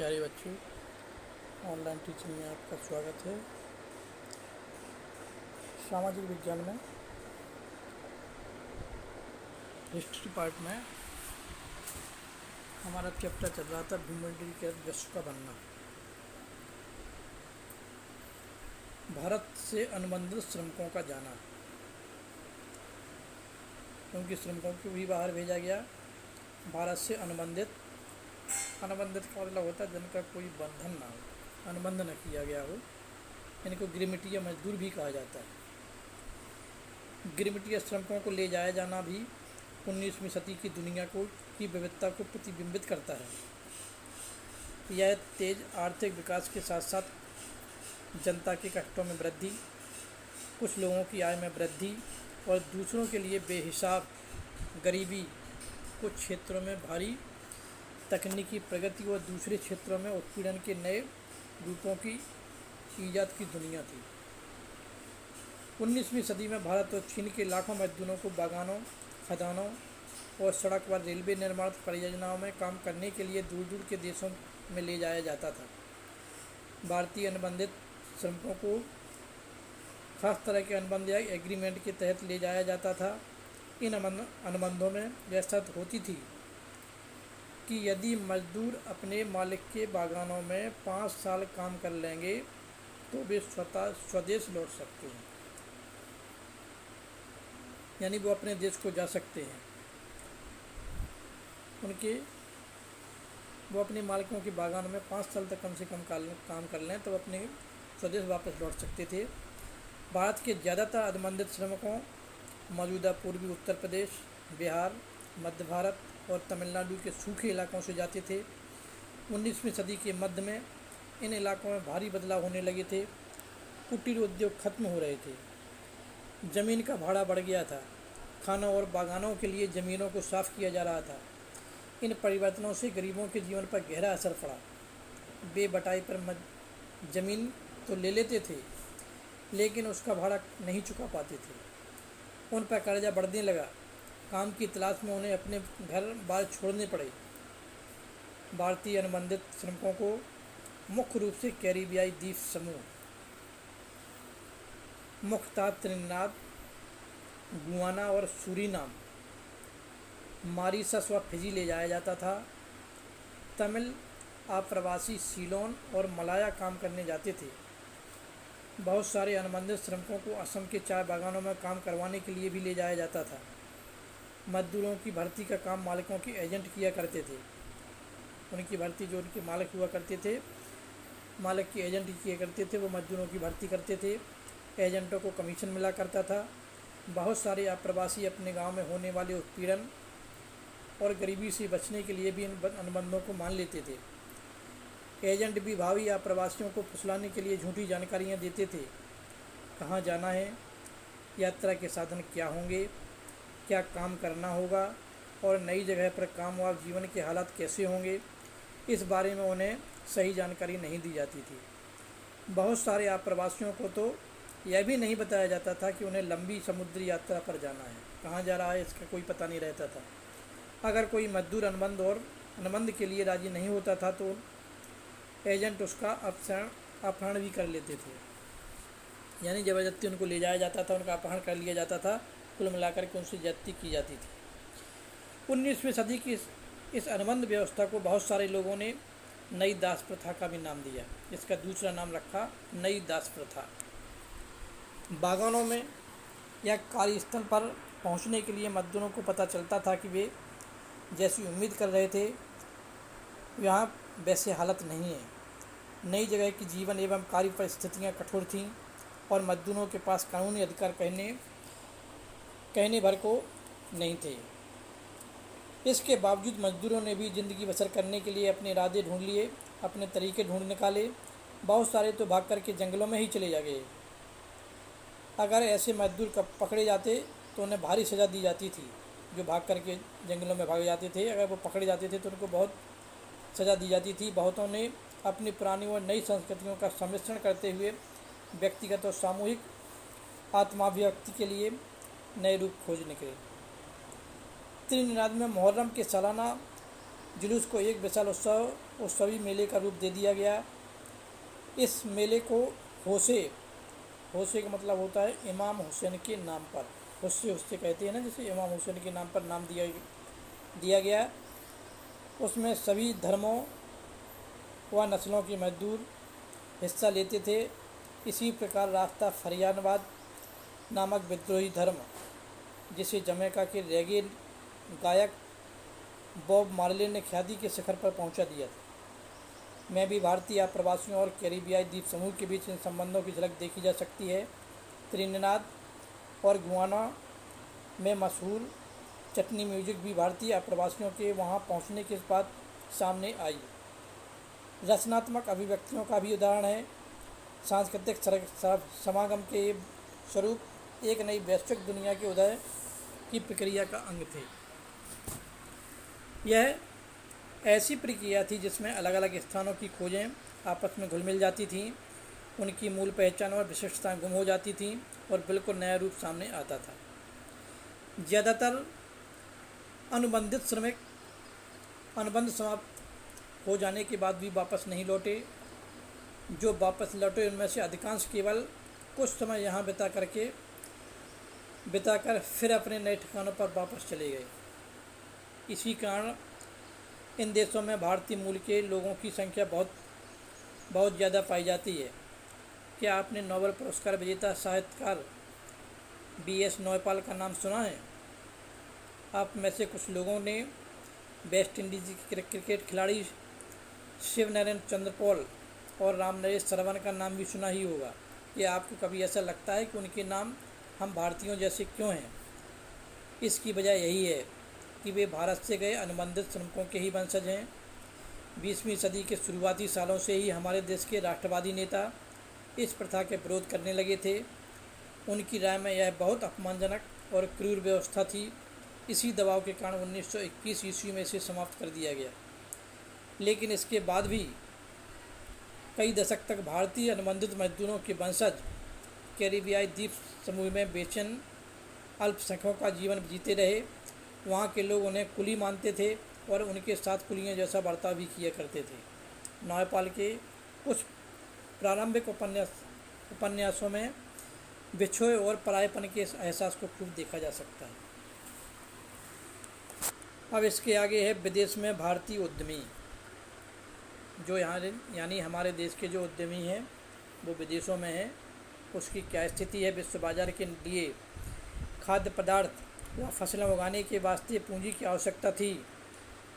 प्यारे बच्चों, online teaching में आपका स्वागत है। सामाजिक विज्ञान में हिस्ट्री पार्ट में हमारा चैप्टर चल रहा था भूमंडलीय के विश्व का बनना। भारत से अनुबंधित श्रमिकों का जाना, क्योंकि श्रमिकों को भी बाहर भेजा गया। भारत से अनुबंधित का मतलब होता है जिनका कोई बंधन ना हो, अनुबंध न किया गया हो, इनको गिरमिटीय मजदूर भी कहा जाता है। गिरमिटीय श्रमिकों को ले जाया जाना भी 19वीं सदी की दुनिया की विविधता को प्रतिबिंबित करता है। यह तेज आर्थिक विकास के साथ साथ जनता के कष्टों में वृद्धि, कुछ लोगों की आय में वृद्धि और दूसरों के लिए बेहिसाब गरीबी, कुछ क्षेत्रों में भारी तकनीकी प्रगति और दूसरे क्षेत्रों में उत्पीड़न के नए रूपों की ईजाद की दुनिया थी। 19वीं सदी में भारत और चीन के लाखों मजदूरों को बागानों, खदानों और सड़क व रेलवे निर्माण परियोजनाओं में काम करने के लिए दूर दूर के देशों में ले जाया जाता था। भारतीय अनुबंधित श्रमिकों को खास तरह के अनुबंध या एग्रीमेंट के तहत ले जाया जाता था। इन अनुबंधों में यह शर्त होती थी कि यदि मजदूर अपने मालिक के बागानों में 5 साल काम कर लेंगे तो वे स्वदेश लौट सकते हैं, यानी वो अपने देश को जा सकते हैं। वो अपने मालिकों के बागानों में 5 साल तक कम से कम काम कर लें तो अपने स्वदेश वापस लौट सकते थे। भारत के ज़्यादातर अनुबंधित श्रमिकों मौजूदा पूर्वी उत्तर प्रदेश, बिहार, मध्य भारत और तमिलनाडु के सूखे इलाकों से जाते थे। 19वीं सदी के मध्य में इन इलाकों में भारी बदलाव होने लगे थे। कुटीर उद्योग खत्म हो रहे थे, ज़मीन का भाड़ा बढ़ गया था, खानों और बागानों के लिए ज़मीनों को साफ किया जा रहा था। इन परिवर्तनों से गरीबों के जीवन पर गहरा असर पड़ा। वे बटाई पर ज़मीन तो ले लेते थे, लेकिन उसका भाड़ा नहीं चुका पाते थे। उन पर कर्जा बढ़ने लगा। काम की तलाश में उन्हें अपने घर बार छोड़ने पड़े। भारतीय अनुबंधित श्रमिकों को मुख्य रूप से कैरिबियाई द्वीप समूह, मुख्यतः त्रिनिदाद, गुयाना और सूरीनाम, मॉरिशस व फिजी ले जाया जाता था। तमिल आप्रवासी सीलोन और मलाया काम करने जाते थे। बहुत सारे अनुबंधित श्रमिकों को असम के चाय बागानों में काम करवाने के लिए भी ले जाया जाता था। मजदूरों की भर्ती का काम मालिकों के एजेंट किया करते थे। उनकी भर्ती जो उनके मालिक हुआ करते थे, मालिक के एजेंट किया करते थे, वो मजदूरों की भर्ती करते थे। एजेंटों को कमीशन मिला करता था। बहुत सारे अप्रवासी अपने गांव में होने वाले उत्पीड़न और गरीबी से बचने के लिए भी इन अनुबंधों को मान लेते थे। एजेंट भी भावी अप्रवासियों को फुसलाने के लिए झूठी जानकारियां देते थे। कहाँ जाना है, यात्रा के साधन क्या होंगे, क्या काम करना होगा और नई जगह पर काम व जीवन के हालात कैसे होंगे, इस बारे में उन्हें सही जानकारी नहीं दी जाती थी। बहुत सारे अप्रवासियों को तो यह भी नहीं बताया जाता था कि उन्हें लंबी समुद्री यात्रा पर जाना है, कहाँ जा रहा है इसका कोई पता नहीं रहता था। अगर कोई मजदूर अनुबंध के लिए राजी नहीं होता था तो एजेंट उसका अपहरण भी कर लेते थे, यानी ज़बरदस्ती उनको ले जाया जाता था, उनका अपहरण कर लिया जाता था। कुल मिलाकर के उनसे ज्यादती की जाती थी। 19वीं सदी की इस अनुबंध व्यवस्था को बहुत सारे लोगों ने नई दास प्रथा का भी नाम दिया। इसका दूसरा नाम रखा नई दास प्रथा। बागानों में या कार्यस्थल पर पहुंचने के लिए मजदूरों को पता चलता था कि वे जैसी उम्मीद कर रहे थे यहाँ वैसे हालत नहीं है। नई जगह की जीवन एवं कार्य परिस्थितियाँ कठोर थीं और मजदूरों के पास कानूनी अधिकार कहने भर को नहीं थे। इसके बावजूद मजदूरों ने भी ज़िंदगी बसर करने के लिए अपने इरादे ढूंढ लिए, अपने तरीके ढूंढ निकाले। बहुत सारे तो भाग करके जंगलों में ही चले जा गए। अगर ऐसे मजदूर पकड़े जाते तो उन्हें भारी सज़ा दी जाती थी। जो भाग करके जंगलों में भाग जाते थे, अगर वो पकड़े जाते थे तो उनको बहुत सज़ा दी जाती थी। बहुतों ने अपनी पुरानी और नई संस्कृतियों का सम्मिश्रण करते हुए व्यक्तिगत और सामूहिक आत्माभिव्यक्ति के लिए नए रूप खोज निकले। त्रिनिदाद में मुहर्रम के सालाना जुलूस को एक विशाल उत्सवी मेले का रूप दे दिया गया। इस मेले को होशे होशे का मतलब होता है इमाम हुसैन के नाम पर, हुस्से हुस्से कहते हैं ना, जैसे इमाम हुसैन के नाम पर नाम दिया गया। उसमें सभी धर्मों व नस्लों के मजदूर हिस्सा लेते थे। इसी प्रकार रास्ता फरियानवाद नामक विद्रोही धर्म, जिसे जमैका के रेगे गायक बॉब मार्ले ने ख्याति के शिखर पर पहुंचा दिया था, में भी भारतीय आप्रवासियों और कैरिबियाई द्वीप समूह के बीच इन संबंधों की झलक देखी जा सकती है। त्रिनिदाद और गुयाना में मशहूर चटनी म्यूजिक भी भारतीय आप्रवासियों के वहां पहुंचने के बाद सामने आई। रचनात्मक अभिव्यक्तियों का भी उदाहरण है। सांस्कृतिक समागम के स्वरूप एक नई वैश्विक दुनिया के उदय की प्रक्रिया का अंग थे। यह ऐसी प्रक्रिया थी जिसमें अलग अलग स्थानों की खोजें आपस में घुल मिल जाती थीं, उनकी मूल पहचान और विशिष्टताएं गुम हो जाती थीं और बिल्कुल नया रूप सामने आता था। ज़्यादातर अनुबंधित श्रमिक अनुबंध समाप्त हो जाने के बाद भी वापस नहीं लौटे। जो वापस लौटे उनमें से अधिकांश केवल कुछ समय यहाँ बिताकर फिर अपने नए ठिकानों पर वापस चले गए। इसी कारण इन देशों में भारतीय मूल के लोगों की संख्या बहुत ज़्यादा पाई जाती है। क्या आपने नोबेल पुरस्कार विजेता साहित्यकार B.S. नयपाल का नाम सुना है? आप में से कुछ लोगों ने वेस्ट इंडीज के क्रिकेट खिलाड़ी शिवनारायण चंद्रपौल और रामनरेश सरवन का नाम भी सुना ही होगा। क्या आपको कभी ऐसा लगता है कि उनके नाम हम भारतीयों जैसे क्यों हैं? इसकी वजह यही है कि वे भारत से गए अनुबंधित श्रमिकों के ही वंशज हैं। 20वीं सदी के शुरुआती सालों से ही हमारे देश के राष्ट्रवादी नेता इस प्रथा के विरोध करने लगे थे। उनकी राय में यह बहुत अपमानजनक और क्रूर व्यवस्था थी। इसी दबाव के कारण 1921 ईस्वी में इसे समाप्त कर दिया गया। लेकिन इसके बाद भी कई दशक तक भारतीय अनुबंधित मजदूरों के वंशज कैरिबियाई द्वीप समूह में बेचैन अल्पसंख्यकों का जीवन जीते रहे। वहाँ के लोग उन्हें कुली मानते थे और उनके साथ कुलियों जैसा बर्ताव भी किया करते थे। नयपाल के कुछ प्रारंभिक उपन्यासों में बिछोए और परायेपन के एहसास को खूब देखा जा सकता है। अब इसके आगे है विदेश में भारतीय उद्यमी। जो यहाँ यानी हमारे देश के जो उद्यमी हैं वो विदेशों में हैं, उसकी क्या स्थिति है। विश्व बाजार के लिए खाद्य पदार्थ व फसलें उगाने के वास्ते पूंजी की आवश्यकता थी।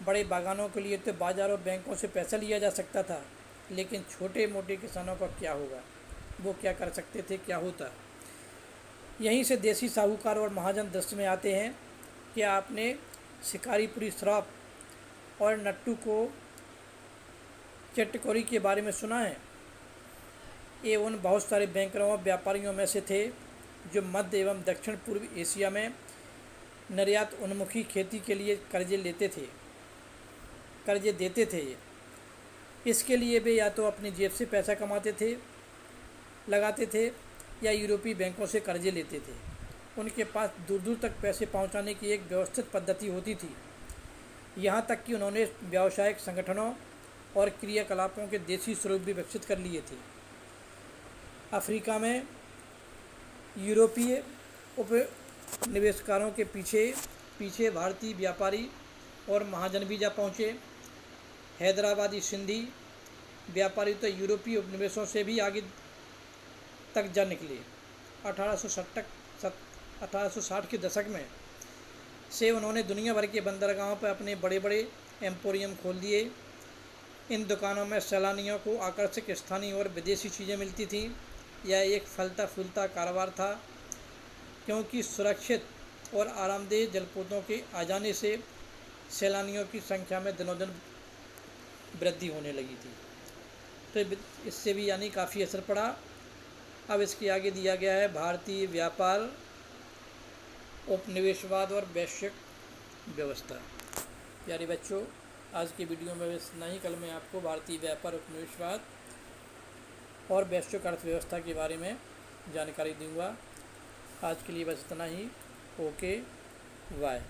बड़े बागानों के लिए तो बाजार और बैंकों से पैसा लिया जा सकता था, लेकिन छोटे मोटे किसानों का क्या होगा? वो क्या कर सकते थे? क्या होता? यहीं से देसी साहूकार और महाजन दृष्टि में आते हैं। क्या आपने शिकारीपुरी श्रॉफ और नट्टू को चट्टकोरी के बारे में सुना है? ये उन बहुत सारे बैंकरों और व्यापारियों में से थे जो मध्य एवं दक्षिण पूर्व एशिया में निर्यात उन्मुखी खेती के लिए कर्जे देते थे। इसके लिए वे या तो अपनी जेब से पैसा लगाते थे या यूरोपीय बैंकों से कर्जे लेते थे। उनके पास दूर दूर तक पैसे पहुंचाने की एक व्यवस्थित पद्धति होती थी। यहाँ तक कि उन्होंने व्यावसायिक संगठनों और क्रियाकलापों के देसी स्वरूप भी विकसित कर लिए थे। अफ्रीका में यूरोपीय उपनिवेशकारों के पीछे भारतीय व्यापारी और महाजन भी जा पहुँचे। हैदराबादी सिंधी व्यापारी तो यूरोपीय उपनिवेशों से भी आगे तक जा निकले। 1860 के दशक में से उन्होंने दुनिया भर के बंदरगाहों पर अपने बड़े बड़े एम्पोरियम खोल दिए। इन दुकानों में सैलानियों को आकर्षक स्थानीय और विदेशी चीज़ें मिलती थीं। यह एक फलता फूलता कारोबार था, क्योंकि सुरक्षित और आरामदेह जलपोतों के आ जाने से सैलानियों की संख्या में दिनों दिन वृद्धि होने लगी थी। तो इससे भी यानी काफ़ी असर पड़ा। अब इसके आगे दिया गया है भारतीय व्यापार, उपनिवेशवाद और वैश्विक व्यवस्था। प्यारे बच्चों, आज के वीडियो में बस इतना ही। कल मैं आपको भारतीय व्यापार, उपनिवेशवाद और वैश्विक अर्थव्यवस्था के बारे में जानकारी दूंगा। आज के लिए बस इतना ही। Okay, bye.